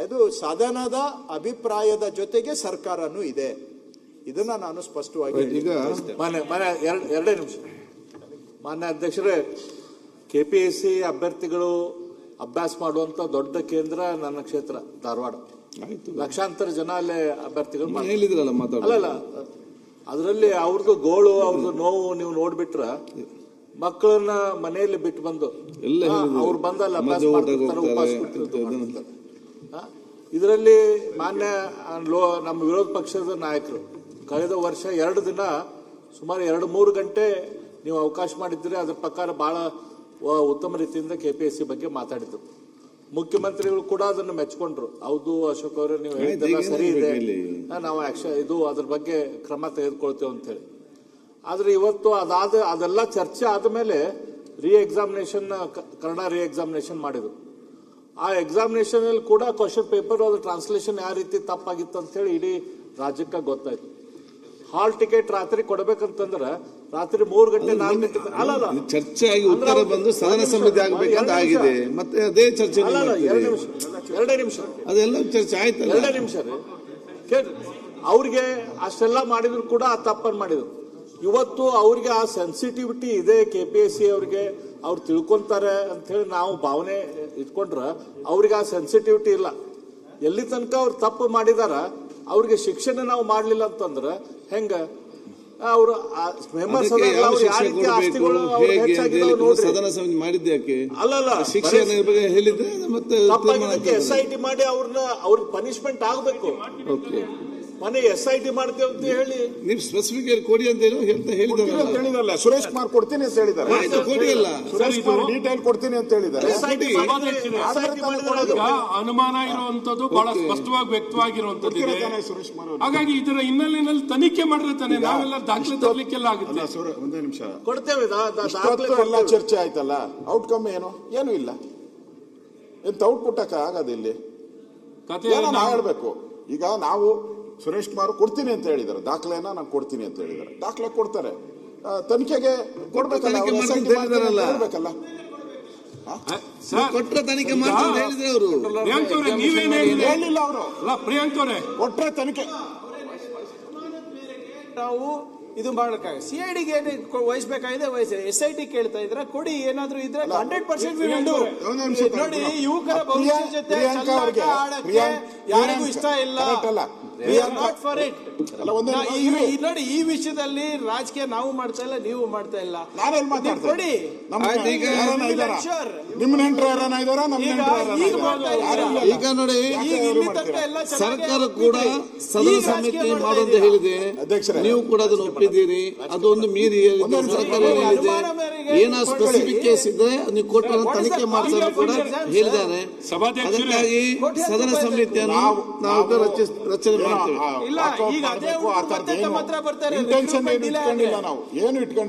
ಅದು ಸದನದ ಅಭಿಪ್ರಾಯದ ಜೊತೆಗೆ ಸರ್ಕಾರನೂ ಇದೆ. ಇದನ್ನ ನಾನು ಸ್ಪಷ್ಟವಾಗಿ ಈಗ ಎರಡೇ ನಿಮಿಷ. ಮಾನ್ಯ ಅಧ್ಯಕ್ಷರೇ, ಕೆಪಿಎಸ್ಸಿ ಅಭ್ಯರ್ಥಿಗಳು ಅಭ್ಯಾಸ ಮಾಡುವಂತ ದೊಡ್ಡ ಕೇಂದ್ರ ನನ್ನ ಕ್ಷೇತ್ರ ಧಾರವಾಡ. ಲಕ್ಷಾಂತರ ಜನ ಅಲ್ಲೇ ಅಭ್ಯರ್ಥಿಗಳು ಹೇಳಿದ್ರಲ್ಲ ಅಲ್ಲಲ್ಲ, ಅದರಲ್ಲಿ ಅವ್ರದ್ದು ಗೋಳು ಅವ್ರದ್ದು ನೋವು ನೀವು ನೋಡ್ಬಿಟ್ರ ಮಕ್ಕಳನ್ನ ಮನೆಯಲ್ಲಿ ಬಿಟ್ಟು ಬಂದು ಅವ್ರು ಬಂದಲ್ಲ ಅಭ್ಯಾಸ ಮಾಡ್ತಿರ್ತಾರೆ, ಉಪವಾಸ ಕೂತಿರ್ತಾರೆ. ಇದರಲ್ಲಿ ಮಾನ್ಯ ನಮ್ಮ ವಿರೋಧ ಪಕ್ಷದ ನಾಯಕರು ಕಳೆದ ವರ್ಷ 2 ದಿನ ಸುಮಾರು 2-3 ಗಂಟೆ ನೀವು ಅವಕಾಶ ಮಾಡಿದ್ರೆ ಅದ್ರ ಪ್ರಕಾರ ಬಹಳ ಉತ್ತಮ ರೀತಿಯಿಂದ ಕೆಪಿಎಸ್ಸಿ ಬಗ್ಗೆ ಮಾತಾಡಿದ್ರು. ಮುಖ್ಯಮಂತ್ರಿಗಳು ಕೂಡ ಅದನ್ನು ಮೆಚ್ಕೊಂಡ್ರು. ಹೌದು ಅಶೋಕ್ ಅವರೇ, ನೀವು ಹೇಳಿದ್ದೆಲ್ಲ ಸರಿ ಇದೆ, ನಾವು ಅದ್ರ ಬಗ್ಗೆ ಕ್ರಮ ತೆಗೆದುಕೊಳ್ತೇವೆ ಅಂತ ಹೇಳಿ. ಆದ್ರೆ ಇವತ್ತು ಅದೆಲ್ಲ ಚರ್ಚೆ ಆದ್ಮೇಲೆ ಕನ್ನಡ ರೀ ಎಕ್ಸಾಮಿನೇಷನ್ ಮಾಡಿದ್ರು. ಆ ಎಕ್ಸಾಮಿನೇಷನ್ ಅಲ್ಲಿ ಕೂಡ ಕ್ವಶನ್ ಪೇಪರ್ ಅದ್ರ ಟ್ರಾನ್ಸ್ಲೇಷನ್ ಯಾವ ರೀತಿ ತಪ್ಪಾಗಿತ್ತು ಅಂತ ಹೇಳಿ ಇಡೀ ರಾಜ್ಯಕ್ಕೆ ಗೊತ್ತಾಯ್ತು. ಹಾಲ್ ಟಿಕೆಟ್ ರಾತ್ರಿ ಕೊಡ್ಬೇಕಂತಂದ್ರೆ ರಾತ್ರಿ 3 ಗಂಟೆ 4 ಗಂಟೆ ಅಲ್ಲ ಚರ್ಚೆ ಆಗಿ ಉತ್ತರ ಬಂದು ಸದನ ಸಮಿತಿ ಆಗಬೇಕಂತ ಆಗಿದೆ. ಮತ್ತೆ ಅದೇ ಚರ್ಚೆ 2 ನಿಮಿಷ ಅದೆಲ್ಲ ಚರ್ಚೆ ಆಯ್ತು. 2 ನಿಮಿಷ ಅವ್ರಿಗೆ ಅಷ್ಟೆಲ್ಲ ಮಾಡಿದ್ರು ಕೂಡ ಆ ತಪ್ಪನ್ನು ಮಾಡಿದ್ರು. ಇವತ್ತು ಅವ್ರಿಗೆ ಆ ಸೆನ್ಸಿಟಿವಿಟಿ ಇದೆ ಕೆಪಿಎಸ್ಸಿ ಅವ್ರಿಗೆ, ಅವ್ರು ತಿಳ್ಕೊಂತಾರೆ ಅಂತ ಹೇಳಿ ನಾವು ಭಾವನೆ ಇಟ್ಕೊಂಡ್ರ ಅವ್ರಿಗೆ ಆ ಸೆನ್ಸಿಟಿವಿಟಿ ಇಲ್ಲ. ಎಲ್ಲಿ ತನಕ ಅವ್ರು ತಪ್ಪು ಮಾಡಿದಾರ ಅವ್ರಿಗೆ ಶಿಕ್ಷಣ ನಾವು ಮಾಡ್ಲಿಲ್ಲ ಅಂತಂದ್ರೆ ಹೆಂಗ ಅವರು ಮೆಂಬರ್ಸ್ ಸದನ ಸಮಿತಿ ಮಾಡಿದ್ದೆ ಯಾಕೆ ಅಲ್ಲಲ್ಲ ಶಿಕ್ಷಣ ಹೇಳಿದ್ರೆ ಮತ್ತೆ SIT ಮಾಡಿ ಅವ್ರಿಗೆ ಪನಿಷ್ಮೆಂಟ್ ಆಗ್ಬೇಕು. ಮನೆ SIT ಮಾಡ್ತೇವೆ ಅಂತ ಹೇಳಿ ನೀವು ಸ್ಪೆಸಿಫಿಕ್ ಕೊಡಿ ಅಂತ ಹೇಳಿದಾರಲ್ಲ. ಸುರೇಶ್ ಕುಮಾರ್ ಕೊಡ್ತೀನಿ ಅಂತ ಹೇಳಿದ್ದಾರೆ. ಸುರೇಶ್ ಕುಮಾರ್ ಡೀಟೇಲ್ ಕೊಡ್ತೀನಿ ಅಂತ ಹೇಳಿದ್ದಾರೆ. ಅನುಮಾನ ಇರುವಂತದ್ದು ಬಹಳ ಸ್ಪಷ್ಟವಾಗಿ ವ್ಯಕ್ತವಾಗಿರುವಂತದ್ದು. ಹಾಗಾಗಿ ಇದರ ಹಿನ್ನೆಲೆಯಲ್ಲಿ ತನಿಖೆ ಮಾಡಿದ್ರೆ ತಾನೆ ನಾವೆಲ್ಲ ದಾಖಲೆ ತರಲಿಕ್ಕೆಲ್ಲ ಆಗುತ್ತೆ. ಒಂದೇ ನಿಮಿಷ ಕೊಡ್ತೇವೆ. ಎಲ್ಲ ಚರ್ಚೆ ಆಯ್ತಲ್ಲ, ಔಟ್ಕಮ್ ಏನು ಇಲ್ಲ. ಎಂತ ಔಟ್ಪುಟ್ ಆಗೋದು ಇಲ್ಲಿ ಹೇಳ್ಬೇಕು. ಈಗ ನಾವು ಸುರೇಶ್ ಕುಮಾರ್ ಕೊಡ್ತೀನಿ ಅಂತ ಹೇಳಿದ್ದಾರೆ, ದಾಖಲೆನ ನಾನು ಕೊಡ್ತೀನಿ ಅಂತ ಹೇಳಿದ್ದಾರೆ. ದಾಖಲೆ ಕೊಡ್ತಾರೆ, ತನಿಖೆಗೆ ಕೊಡ್ಬೇಕಲ್ಲ, ಹೇಳ್ಬೇಕಲ್ಲ. ಕೊಟ್ರೆ ತನಿಖೆ ಮಾಡ್ತಾರೆ ಹೇಳಿದ್ರೆ ಅವರು ಹೇಳಿಲ್ಲ. ಅವರು ಪ್ರಿಯಾಂಕ್ ಅವರೇ ಕೊಟ್ರೆ ತನಿಖೆ ನಾವು ಇದು ಮಾಡಕ್ಕಾಗ CIDಗೆ ವಹಿಸಬೇಕಾಗಿದೆ. SIT ಕೇಳ್ತಾ ಇದ್ರೆ ಕೊಡಿ, ಏನಾದ್ರು ಇದ್ರೆ 100% ನೋಡಿ. ಯುವಕರ ಭವಿಷ್ಯ ಜೊತೆ ಯಾರಿಗೂ ಇಷ್ಟ ಇಲ್ಲ. We are not for it. ನೋಡಿ, ಈ ವಿಷಯದಲ್ಲಿ ರಾಜಕೀಯ ನಾವು ಮಾಡ್ತಾ ಇಲ್ಲ, ನೀವು ಮಾಡ್ತಾ ಇಲ್ಲ. ಕೊಡಿ. ಈಗ ನೋಡಿ, ಸರ್ಕಾರ ಕೂಡ ಸದನ ಸಮಿತಿ ಮಾಡುವಂತ ಹೇಳಿದೆ, ನೀವು ಕೂಡ ಅದನ್ನು ಒಪ್ಪಿದ್ದೀರಿ. ಅದೊಂದು ಮೀರಿ ಸರ್ಕಾರ ಹೇಳಿದೆ, ಏನೋ ಸ್ಪೆಸಿಫಿಕ್ ಕೇಸ್ ಇದ್ರೆ ನೀವು ಕೊಟ್ಟು ತನಿಖೆ ಮಾಡಿಸಲು ಕೂಡ ಹೇಳಿದ್ದಾರೆ. ಅದಕ್ಕಾಗಿ ಸದನ ಸಮಿತಿಯನ್ನು ನಾವು ರಚನೆ ಇಂಟೆನ್ಷನ್ ಏನು ಇಟ್ಕೊಂಡಿಲ್ಲ ನಾವು, ಏನು ಇಟ್ಕೊಂಡಿಲ್ಲ.